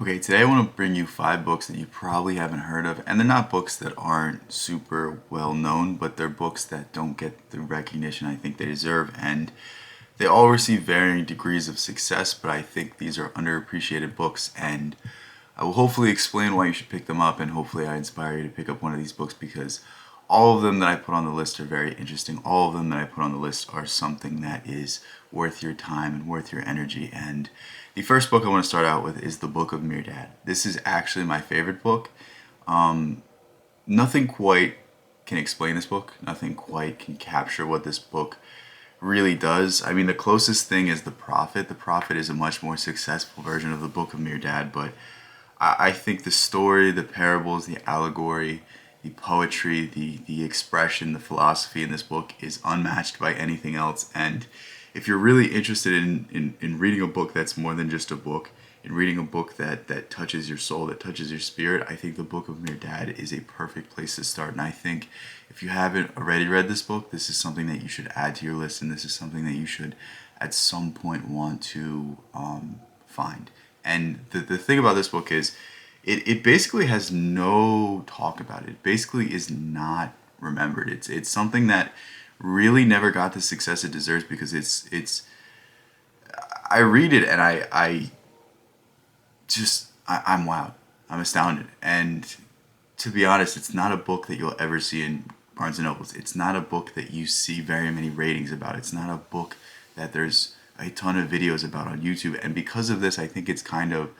Okay, today I want to bring you 5 books that you probably haven't heard of, and they're not books that aren't super well known, but they're books that don't get the recognition I think they deserve, and they all receive varying degrees of success, but I think these are underappreciated books, and I will hopefully explain why you should pick them up, and hopefully I inspire you to pick up one of these books because all of them that I put on the list are very interesting. All of them that I put on the list are something that is worth your time and worth your energy. And the first book I want to start out with is the Book of Mirdad. This is actually my favorite book. Nothing quite can explain this book. Nothing quite can capture what this book really does. I mean, the closest thing is The Prophet. The Prophet is a much more successful version of the Book of Mirdad, but I think the story, the parables, the allegory, the poetry, the expression, the philosophy in this book is unmatched by anything else. And if you're really interested in reading a book that's more than just a book, in reading a book that touches your soul, that touches your spirit, I think the Book of Mirdad is a perfect place to start. And I think if you haven't already read this book, this is something that you should add to your list, and this is something that you should at some point want to find. And the thing about this book is it basically has no talk about it. It basically is not remembered. It's something that really never got the success it deserves because it's I read it and I'm wowed. I'm astounded. And to be honest, it's not a book that you'll ever see in Barnes and Nobles. It's not a book that you see very many ratings about. It's not a book that there's a ton of videos about on YouTube. And because of this, I think it's kind of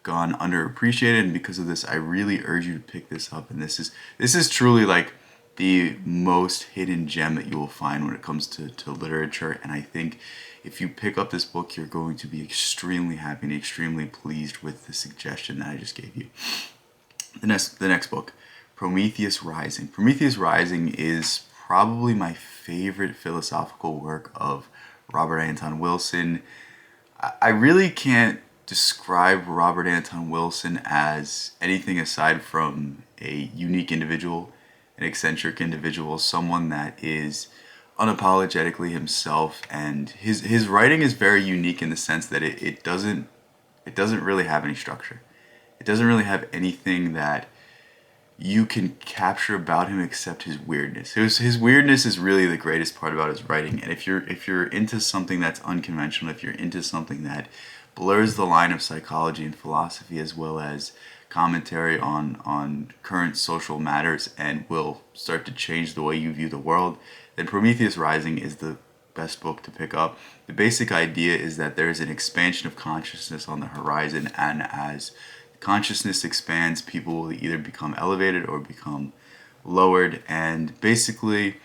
gone underappreciated. And because of this, I really urge you to pick this up. And this is truly like the most hidden gem that you will find when it comes to literature. And I think if you pick up this book, you're going to be extremely happy and extremely pleased with the suggestion that I just gave you. The next book, Prometheus Rising. Prometheus Rising is probably my favorite philosophical work of Robert Anton Wilson. I really can't describe Robert Anton Wilson as anything aside from a unique individual, an eccentric individual, someone that is unapologetically himself, and his writing is very unique in the sense that it doesn't really have any structure. It doesn't really have anything that you can capture about him except his weirdness. His weirdness is really the greatest part about his writing. And if you're into something that's unconventional, if you're into something that blurs the line of psychology and philosophy as well as commentary on current social matters and will start to change the way you view the world, then Prometheus Rising is the best book to pick up. The basic idea is that there's an expansion of consciousness on the horizon, and as consciousness expands, people will either become elevated or become lowered. And basically,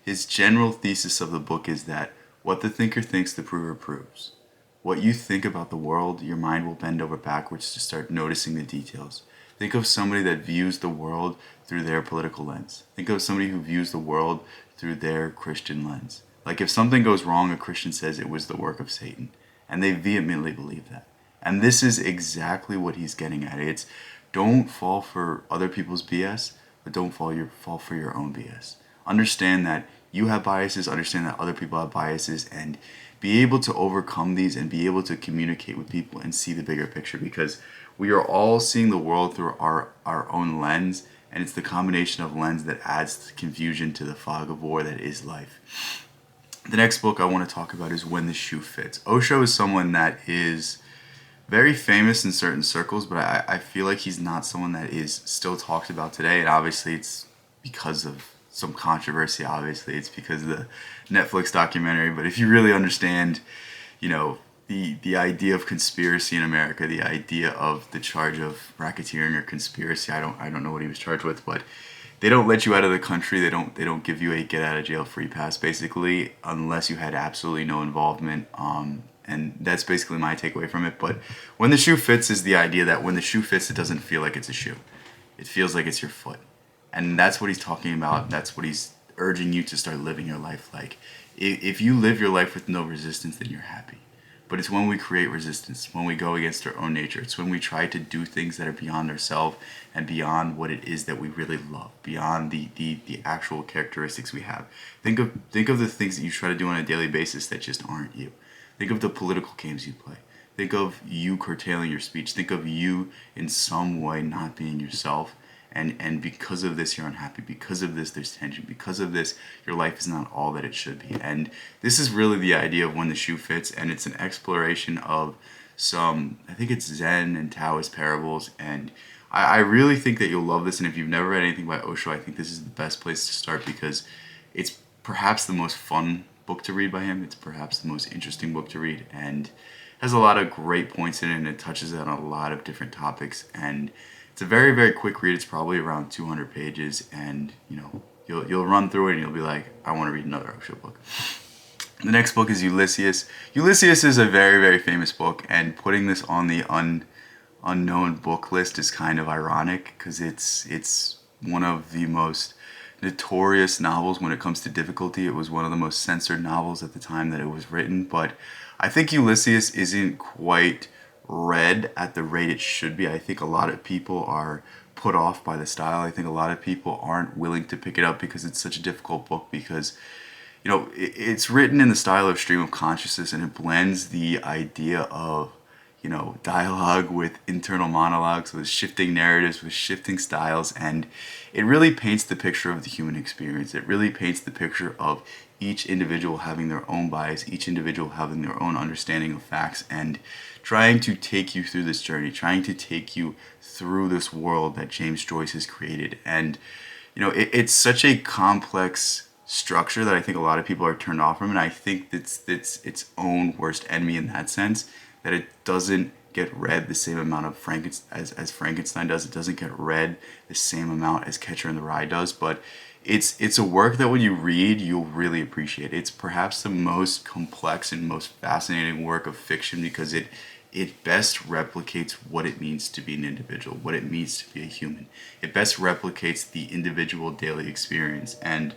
his general thesis of the book is that what the thinker thinks, the prover proves. What you think about the world, your mind will bend over backwards to start noticing the details. Think of somebody that views the world through their political lens. Think of somebody who views the world through their Christian lens. Like if something goes wrong, a Christian says it was the work of Satan. And they vehemently believe that. And this is exactly what he's getting at. It's don't fall for other people's BS, but don't fall for your own BS. Understand that you have biases, understand that other people have biases, and be able to overcome these and be able to communicate with people and see the bigger picture, because we are all seeing the world through our own lens, and it's the combination of lens that adds confusion to the fog of war that is life. The next book I want to talk about is When the Shoe Fits. Osho is someone that is very famous in certain circles, but I feel like he's not someone that is still talked about today. And obviously it's because of some controversy. Obviously it's because of the Netflix documentary. But if you really understand, the idea of conspiracy in America, the idea of the charge of racketeering or conspiracy, I don't know what he was charged with, but they don't let you out of the country. They don't give you a get out of jail free pass basically unless you had absolutely no involvement. And that's basically my takeaway from it. But when the shoe fits is the idea that when the shoe fits, it doesn't feel like it's a shoe. It feels like it's your foot. And that's what he's talking about. That's what he's urging you to start living your life like. If you live your life with no resistance, then you're happy. But it's when we create resistance, when we go against our own nature. It's when we try to do things that are beyond ourselves and beyond what it is that we really love, beyond the actual characteristics we have. Think of the things that you try to do on a daily basis that just aren't you. Think of the political games you play. Think of you curtailing your speech. Think of you in some way not being yourself. And because of this, you're unhappy. Because of this, there's tension. Because of this, your life is not all that it should be. And this is really the idea of when the shoe fits. And it's an exploration of some, I think it's Zen and Taoist parables. And I really think that you'll love this. And if you've never read anything by Osho, I think this is the best place to start because it's perhaps the most fun book to read by him. It's perhaps the most interesting book to read. And has a lot of great points in it, and it touches on a lot of different topics. And it's a very, very quick read. It's probably around 200 pages, and you'll run through it and you'll be like, I want to read another Osho book. The next book is Ulysses. Ulysses is a very, very famous book, and putting this on the unknown book list is kind of ironic because it's one of the most notorious novels when it comes to difficulty. It was one of the most censored novels at the time that it was written, but I think Ulysses isn't quite read at the rate it should be. I think a lot of people are put off by the style. I think a lot of people aren't willing to pick it up because it's such a difficult book because it's written in the style of stream of consciousness, and it blends the idea of dialogue with internal monologues, with shifting narratives, with shifting styles, and it really paints the picture of the human experience. It really paints the picture of each individual having their own bias, each individual having their own understanding of facts, and trying to take you through this journey, trying to take you through this world that James Joyce has created. And it's such a complex structure that I think a lot of people are turned off from, and I think it's its own worst enemy in that sense, that it doesn't get read the same amount of as Frankenstein does. It doesn't get read the same amount as Catcher in the Rye does, but it's a work that when you read, you'll really appreciate. It's perhaps the most complex and most fascinating work of fiction because it best replicates what it means to be an individual, what it means to be a human. It best replicates the individual daily experience, and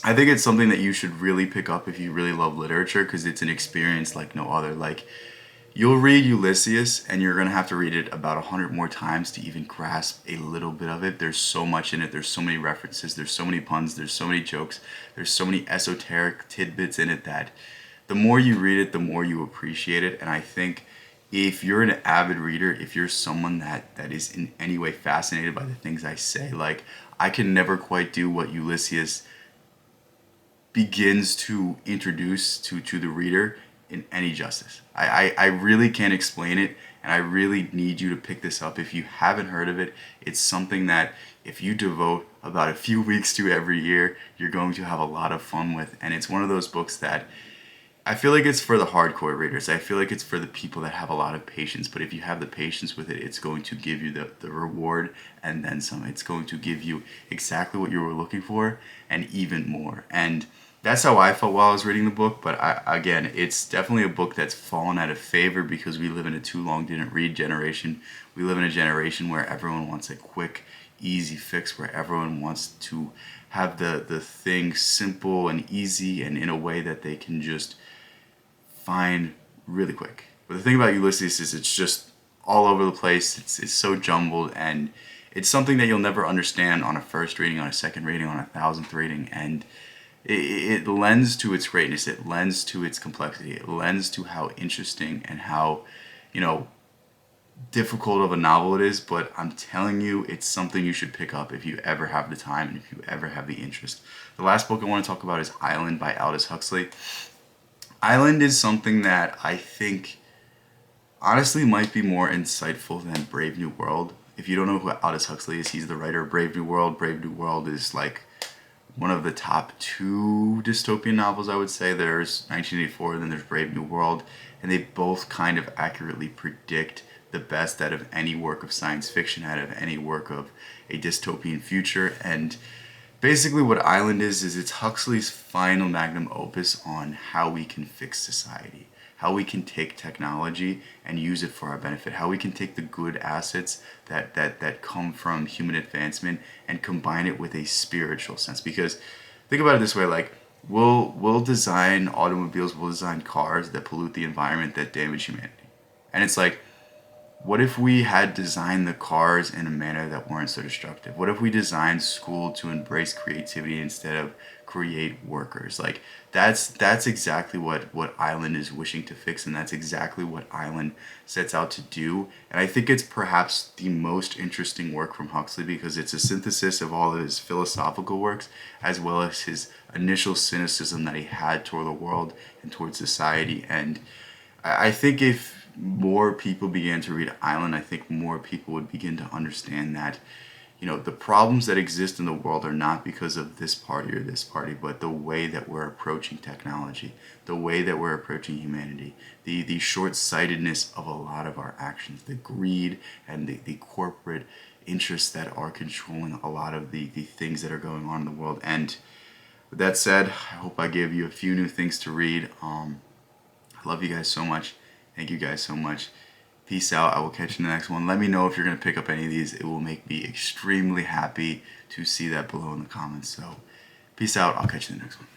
I think it's something that you should really pick up if you really love literature because it's an experience like no other. Like, you'll read Ulysses and you're going to have to read it about 100 more times to even grasp a little bit of it. There's so much in it. There's so many references. There's so many puns. There's so many jokes. There's so many esoteric tidbits in it that the more you read it, the more you appreciate it. And I think if you're an avid reader, if you're someone that is in any way fascinated by the things I say, like, I can never quite do what Ulysses begins to introduce to the reader in any justice. I really can't explain it, and I really need you to pick this up. If you haven't heard of it, it's something that if you devote about a few weeks to every year, you're going to have a lot of fun with. And it's one of those books that I feel like it's for the hardcore readers. I feel like it's for the people that have a lot of patience. But if you have the patience with it, it's going to give you the reward and then some. It's going to give you exactly what you were looking for and even more. And that's how I felt while I was reading the book. But again, it's definitely a book that's fallen out of favor because we live in a too long didn't read generation. We live in a generation where everyone wants a quick, easy fix, where everyone wants to have the thing simple and easy and in a way that they can just find really quick. But the thing about Ulysses is it's just all over the place. It's so jumbled, and it's something that you'll never understand on a first reading, on a second reading, on a 1,000th reading. And it lends to its greatness. It lends to its complexity. It lends to how interesting and how, difficult of a novel it is. But I'm telling you, it's something you should pick up if you ever have the time and if you ever have the interest. The last book I want to talk about is Island by Aldous Huxley. Island is something that I think honestly might be more insightful than Brave New World. If you don't know who Aldous Huxley is, he's the writer of Brave New World. Brave New World is like one of the top 2 dystopian novels, I would say. There's 1984, then there's Brave New World, and they both kind of accurately predict the best out of any work of science fiction, out of any work of a dystopian future. And basically what Island is it's Huxley's final magnum opus on how we can fix society, how we can take technology and use it for our benefit, how we can take the good assets that come from human advancement and combine it with a spiritual sense. Because think about it this way, like, we'll design automobiles, we'll design cars that pollute the environment, that damage humanity. And it's like, What if we had designed the cars in a manner that weren't so destructive? What if we designed school to embrace creativity instead of create workers? Like that's exactly what Island is wishing to fix, and that's exactly what Island sets out to do. And I think it's perhaps the most interesting work from Huxley because it's a synthesis of all of his philosophical works as well as his initial cynicism that he had toward the world and toward society. And I think if more people began to read Island, I think more people would begin to understand that, the problems that exist in the world are not because of this party or this party, but the way that we're approaching technology, the way that we're approaching humanity, the short-sightedness of a lot of our actions, the greed and the corporate interests that are controlling a lot of the things that are going on in the world. And with that said, I hope I gave you a few new things to read. I love you guys so much. Thank you guys so much. Peace out. I will catch you in the next one. Let me know if you're going to pick up any of these. It will make me extremely happy to see that below in the comments. So, peace out. I'll catch you in the next one.